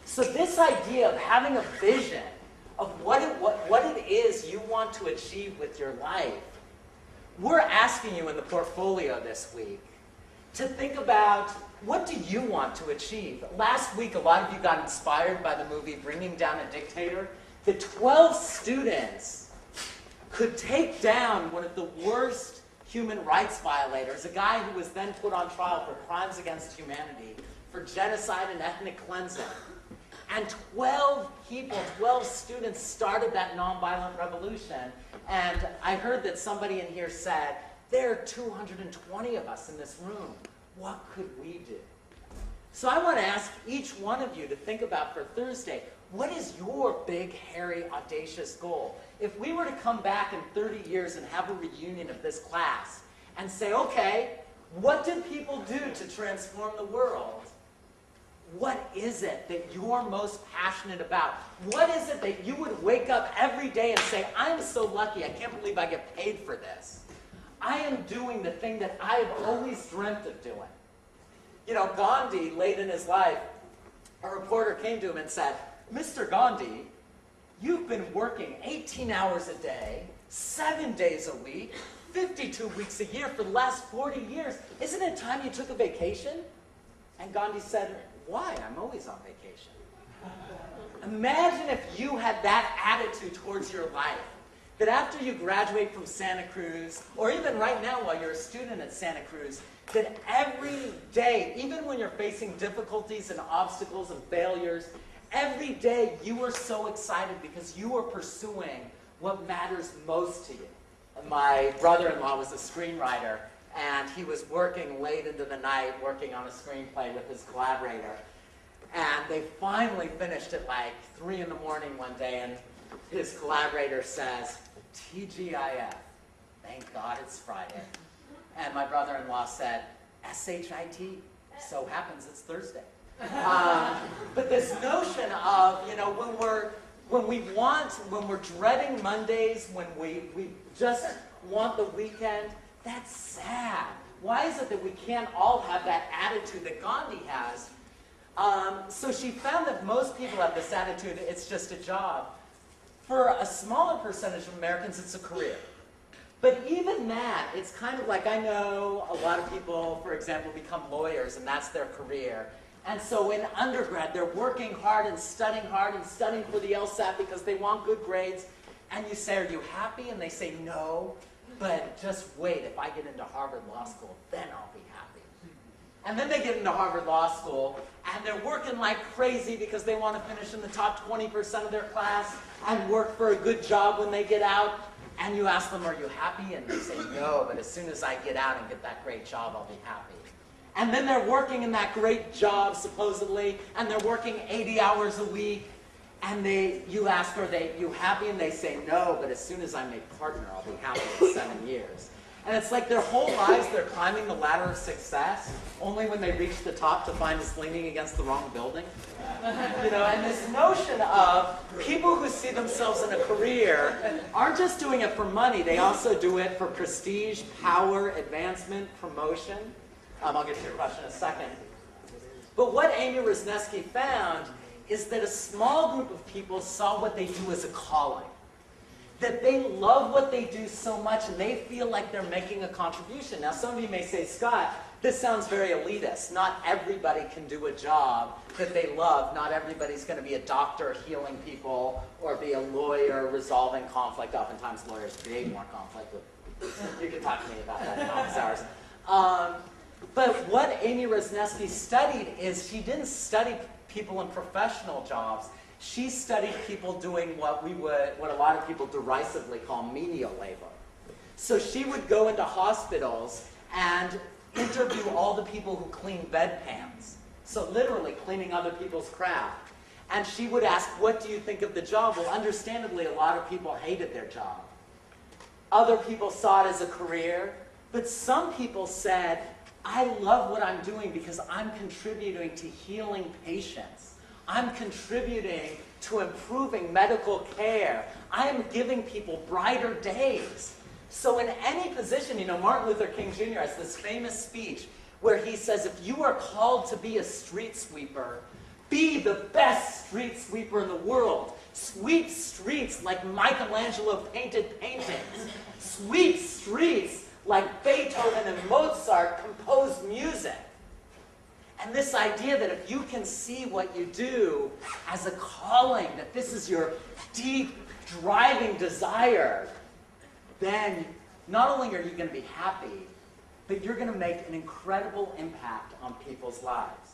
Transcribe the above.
So this idea of having a vision of what it is you want to achieve with your life, we're asking you in the portfolio this week to think about, what do you want to achieve? Last week, a lot of you got inspired by the movie Bringing Down a Dictator. The 12 students could take down one of the worst human rights violators, a guy who was then put on trial for crimes against humanity, for genocide and ethnic cleansing. And 12 people, 12 students started that nonviolent revolution. And I heard that somebody in here said, there are 220 of us in this room. What could we do? So I want to ask each one of you to think about for Thursday, what is your big, hairy, audacious goal? If we were to come back in 30 years and have a reunion of this class and say, okay, what did people do to transform the world? What is it that you're most passionate about? What is it that you would wake up every day and say, I'm so lucky, I can't believe I get paid for this. I am doing the thing that I've always dreamt of doing. You know, Gandhi, late in his life, a reporter came to him and said, Mr. Gandhi, you've been working 18 hours a day, 7 days a week, 52 weeks a year for the last 40 years. Isn't it time you took a vacation? And Gandhi said, why? I'm always on vacation. Imagine if you had that attitude towards your life, that after you graduate from Santa Cruz, or even right now while you're a student at Santa Cruz, that every day, even when you're facing difficulties and obstacles and failures, every day you are so excited because you are pursuing what matters most to you. And my brother-in-law was a screenwriter, and he was working late into the night, working on a screenplay with his collaborator. And they finally finished at like 3 in the morning one day, and his collaborator says, TGIF, thank God it's Friday. And my brother-in-law said, SHIT, so happens it's Thursday. But this notion of, you know, when we're dreading Mondays, when we just want the weekend, that's sad. Why is it that we can't all have that attitude that Gandhi has? So she found that most people have this attitude, it's just a job. For a smaller percentage of Americans, it's a career. But even that, it's kind of like, I know a lot of people, for example, become lawyers, and that's their career. And so in undergrad, they're working hard and studying for the LSAT because they want good grades. And you say, are you happy? And they say, no, but just wait. If I get into Harvard Law School, then I'll be happy. And then they get into Harvard Law School, and they're working like crazy because they want to finish in the top 20% of their class and work for a good job when they get out. And you ask them, are you happy? And they say, no, but as soon as I get out and get that great job, I'll be happy. And then they're working in that great job, supposedly, and they're working 80 hours a week. And you ask, are you happy? And they say, no, but as soon as I'm a partner, I'll be happy in 7 years. And it's like their whole lives they're climbing the ladder of success, only when they reach the top to find it's leaning against the wrong building. You know, and this notion of people who see themselves in a career aren't just doing it for money, they also do it for prestige, power, advancement, promotion. I'll get to your question in a second. But what Amy Wrzesniewski found is that a small group of people saw what they do as a calling. That they love what they do so much and they feel like they're making a contribution. Now some of you may say, Scott, this sounds very elitist. Not everybody can do a job that they love. Not everybody's going to be a doctor healing people or be a lawyer resolving conflict. Oftentimes lawyers create more conflict. You can talk to me about that in office hours. But what Amy Wrzesniewski studied is she didn't study people in professional jobs. She studied people doing what a lot of people derisively call menial labor. So she would go into hospitals and interview all the people who clean bedpans. So literally cleaning other people's craft. And she would ask, what do you think of the job? Well, understandably, a lot of people hated their job. Other people saw it as a career. But some people said, I love what I'm doing because I'm contributing to healing patients. I'm contributing to improving medical care. I am giving people brighter days. So in any position, you know, Martin Luther King Jr. has this famous speech where he says, if you are called to be a street sweeper, Be the best street sweeper in the world. Sweep streets like Michelangelo painted paintings. Sweep streets like Beethoven and Mozart composed music. And this idea that if you can see what you do as a calling, that this is your deep, driving desire, then not only are you going to be happy, but you're going to make an incredible impact on people's lives.